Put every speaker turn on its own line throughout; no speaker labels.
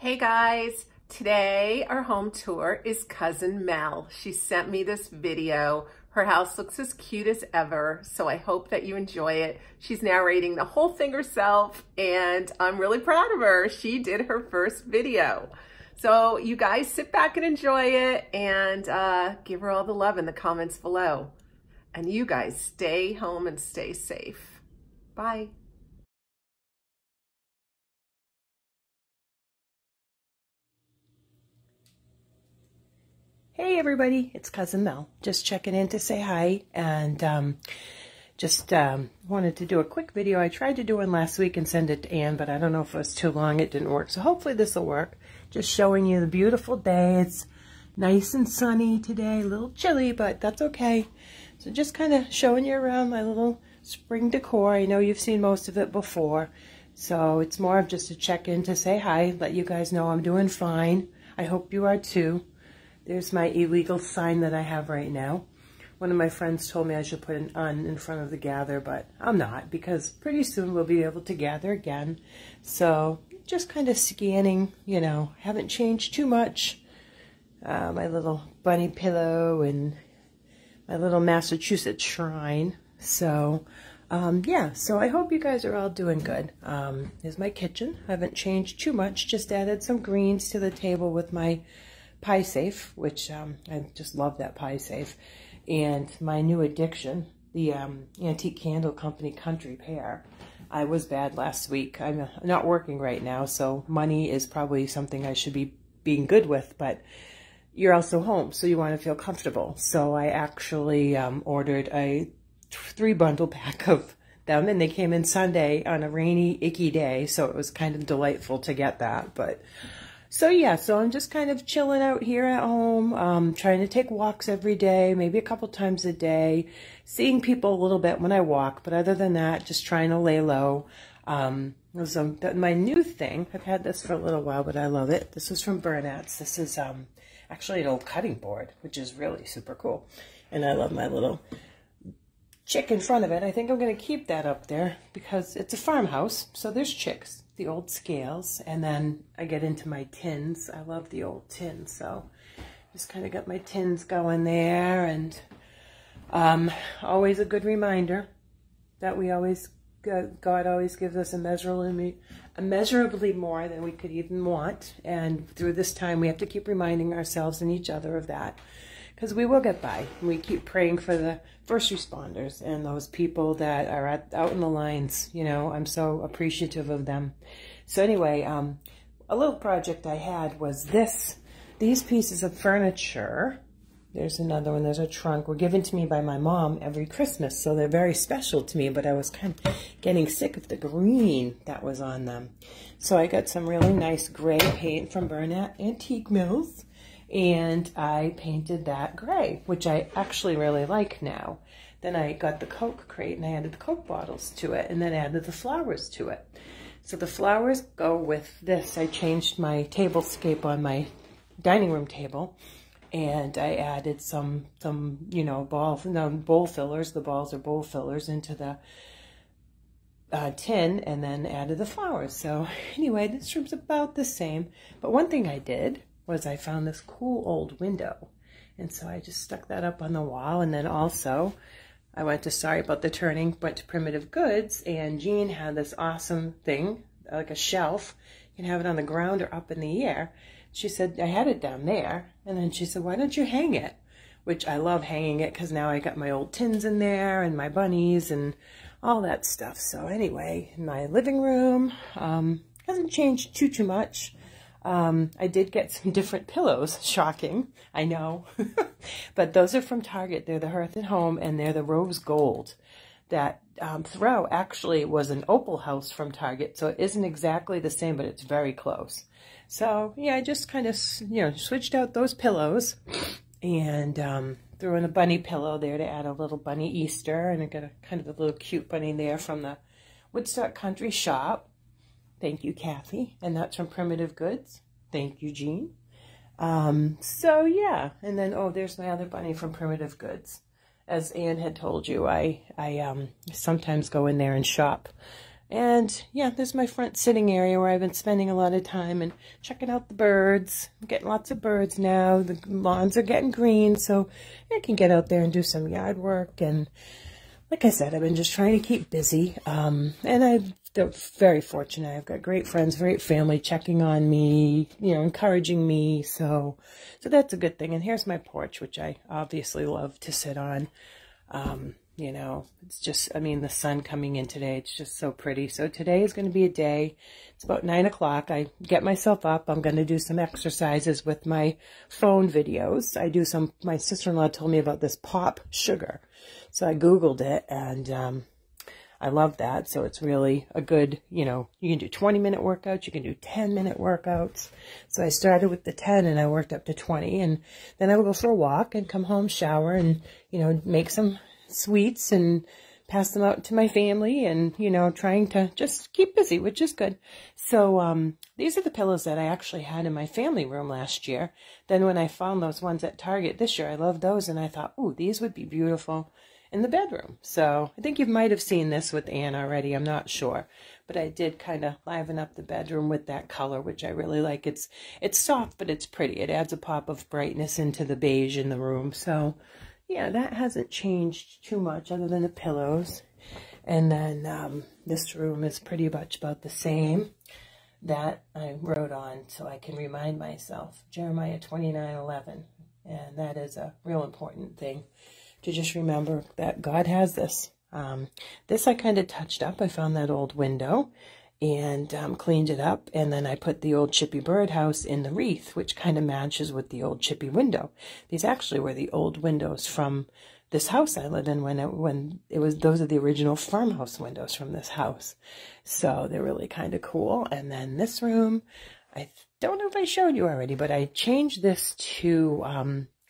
Hey guys, today our home tour is Cousin Mel. She sent me this video. Her house looks as cute as ever, so I hope that you enjoy it. She's narrating the whole thing herself, and I'm really proud of her. She did her first video. So you guys sit back and enjoy it, and give her all the love in the comments below. And you guys stay home and stay safe. Bye.
Hey everybody, it's Cousin Mel. Just checking in to say hi, and wanted to do a quick video. I tried to do one last week and send it to Ann, but I don't know if it was too long. It didn't work, so hopefully this will work. Just showing you the beautiful day. It's nice and sunny today, a little chilly, but that's okay. So just kind of showing you around my little spring decor. I know you've seen most of it before, so it's more of just a check-in to say hi, let you guys know I'm doing fine. I hope you are too. There's my illegal sign that I have right now. One of my friends told me I should put an "un" in front of the gather, but I'm not, because pretty soon we'll be able to gather again. So just kind of scanning, you know, haven't changed too much. My little bunny pillow and my little Massachusetts shrine. So yeah, so I hope you guys are all doing good. Here's my kitchen. I haven't changed too much, just added some greens to the table with my pie safe, which I just love that pie safe, and my new addiction, the Antique Candle Company Country Pear. I was bad last week. I'm not working right now, so money is probably something I should be being good with, but you're also home, so you want to feel comfortable. So I actually ordered a 3-bundle pack of them, and they came in Sunday on a rainy, icky day, so it was kind of delightful to get that. But so yeah, so I'm just kind of chilling out here at home, trying to take walks every day, maybe a couple times a day, seeing people a little bit when I walk, but other than that, just trying to lay low. So my new thing, I've had this for a little while, but I love it. This was from Burnett's. This is actually an old cutting board, which is really super cool. And I love my little chick in front of it. I think I'm going to keep that up there because it's a farmhouse, so there's chicks. The old scales, and then I get into my tins. I love the old tins, so just kind of got my tins going there, and always a good reminder that we always, God always gives us immeasurably more than we could even want, and through this time we have to keep reminding ourselves and each other of that, because we will get by. We keep praying for the first responders and those people that are out in the lines. You know, I'm so appreciative of them. So anyway, a little project I had was these pieces of furniture. There's another one, there's a trunk, were given to me by my mom every Christmas, so they're very special to me, but I was kind of getting sick of the green that was on them. So I got some really nice gray paint from Burnett Antique Mills, and I painted that gray, which I actually really like now. Then I got the Coke crate and I added the Coke bottles to it, and then added the flowers to it. So the flowers go with this. I changed my tablescape on my dining room table, and I added some you know, bowl fillers. The balls are bowl fillers into the tin, and then added the flowers. So anyway, this room's about the same. But one thing I did was I found this cool old window, and so I just stuck that up on the wall. And then also I went to, sorry about the turning, went to Primitive Goods, and Jean had this awesome thing, like a shelf. You can have it on the ground or up in the air. She said, I had it down there, and then she said, why don't you hang it? Which I love hanging it, because now I got my old tins in there and my bunnies and all that stuff. So anyway, my living room hasn't changed too much. I did get some different pillows. Shocking, I know. But those are from Target. They're the Hearth and Home, and they're the rose gold. That throw actually was an Opal House from Target, so it isn't exactly the same, but it's very close. So yeah, I just kind of, you know, switched out those pillows, and threw in a bunny pillow there to add a little bunny Easter, and I got a kind of a little cute bunny there from the Woodstock Country Shop. Thank you, Kathy. And that's from Primitive Goods. Thank you, Jean. So yeah, and then, oh, there's my other bunny from Primitive Goods. As Ann had told you, I sometimes go in there and shop And yeah, there's my front sitting area where I've been spending a lot of time and checking out the birds. I'm getting lots of birds now. The lawns are getting green, so I can get out there and do some yard work. And like I said, I've been just trying to keep busy. And I'm very fortunate. I've got great friends, great family checking on me, you know, encouraging me. So that's a good thing. And here's my porch, which I obviously love to sit on. You know, it's just, I mean, the sun coming in today, it's just so pretty. So today is going to be a day. It's about 9 o'clock. I get myself up. I'm going to do some exercises with my phone videos. My sister-in-law told me about this pop sugar. So I Googled it, and I love that. So it's really a good, you know, you can do 20-minute workouts. You can do 10-minute workouts. So I started with the 10 and I worked up to 20. And then I would go for a walk and come home, shower, and, you know, make some sweets and pass them out to my family, and, you know, trying to just keep busy, which is good. So these are the pillows that I actually had in my family room last year. Then when I found those ones at Target this year, I love those, and I thought, ooh, these would be beautiful in the bedroom. So I think you might have seen this with Anne already. I'm not sure, but I did kind of liven up the bedroom with that color, which I really like. It's soft, but it's pretty. It adds a pop of brightness into the beige in the room. So yeah, that hasn't changed too much other than the pillows. And then this room is pretty much about the same. That I wrote on so I can remind myself, Jeremiah 29:11. And that is a real important thing to just remember that God has this. This I kind of touched up. I found that old window and cleaned it up, and then I put the old chippy birdhouse in the wreath, which kind of matches with the old chippy window. These actually were the old windows from this house I lived in those are the original farmhouse windows from this house. So they're really kind of cool. And then this room, I don't know if I showed you already, but I changed this to,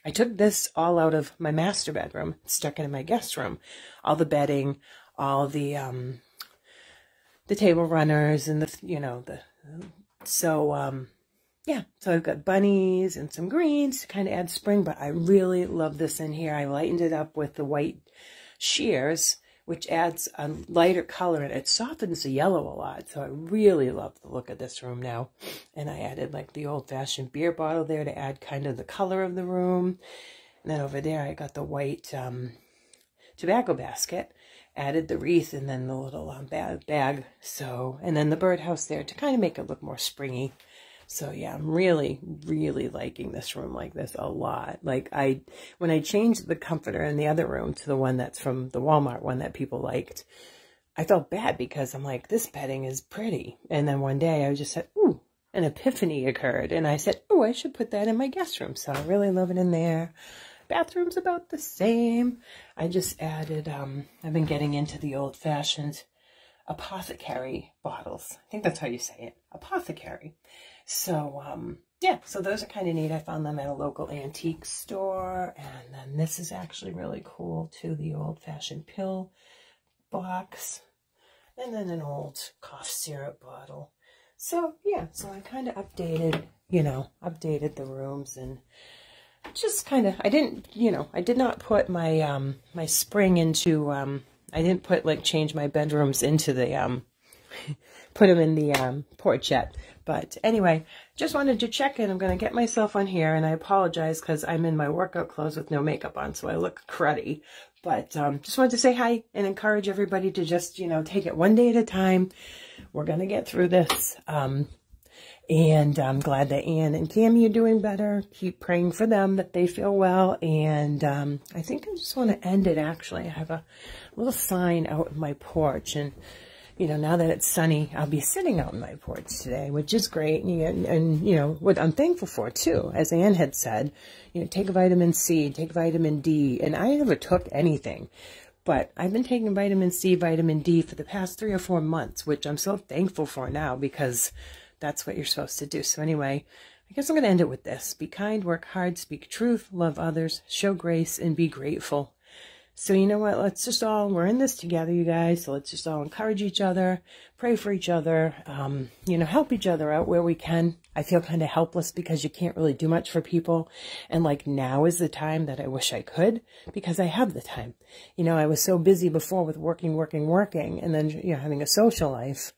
I took this all out of my master bedroom, stuck it in my guest room, all the bedding, all the table runners, and yeah, so I've got bunnies and some greens to kind of add spring, but I really love this in here. I lightened it up with the white shears, which adds a lighter color, and it softens the yellow a lot. So I really love the look of this room now. And I added like the old-fashioned beer bottle there to add kind of the color of the room. And then over there I got the white tobacco basket. Added the wreath and then the little bag. So, and then the birdhouse there to kind of make it look more springy. So yeah, I'm really, really liking this room like this a lot. Like when I changed the comforter in the other room to the one that's from the Walmart one that people liked, I felt bad because I'm like, this bedding is pretty. And then one day I just said, ooh, an epiphany occurred. And I said, oh, I should put that in my guest room. So I really love it in there. Bathroom's about the same. I just added, I've been getting into the old-fashioned apothecary bottles. I think that's how you say it, apothecary. So, yeah, so those are kind of neat. I found them at a local antique store. And then this is actually really cool, too, the old-fashioned pill box. And then an old cough syrup bottle. So, yeah, so I kind of updated the rooms, and just kind of, I did not put my, my spring into, I didn't put, like, change my bedrooms into the, put them in the, porch yet. But anyway, just wanted to check in. I'm going to get myself on here, and I apologize because I'm in my workout clothes with no makeup on, so I look cruddy. But, just wanted to say hi and encourage everybody to just, take it one day at a time. We're going to get through this. And I'm glad that Anne and Cammy are doing better. Keep praying for them, that they feel well. And I think I just want to end it, actually. I have a little sign out on my porch. And, now that it's sunny, I'll be sitting out on my porch today, which is great. And what I'm thankful for, too, as Anne had said, take vitamin C, take vitamin D. And I never took anything. But I've been taking vitamin C, vitamin D for the past 3 or 4 months, which I'm so thankful for now because that's what you're supposed to do. So anyway, I guess I'm going to end it with this. Be kind, work hard, speak truth, love others, show grace, and be grateful. So you know what? We're in this together, you guys. So let's just all encourage each other, pray for each other, help each other out where we can. I feel kind of helpless because you can't really do much for people. And like now is the time that I wish I could, because I have the time. You know, I was so busy before with working, and then, you know, having a social life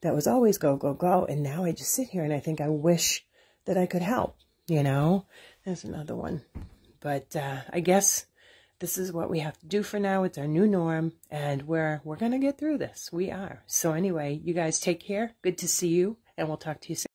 that was always go, go, go. And now I just sit here and I think I wish that I could help, you know. There's another one. But I guess this is what we have to do for now. It's our new norm, and we're going to get through this. We are. So anyway, you guys take care. Good to see you, and we'll talk to you soon.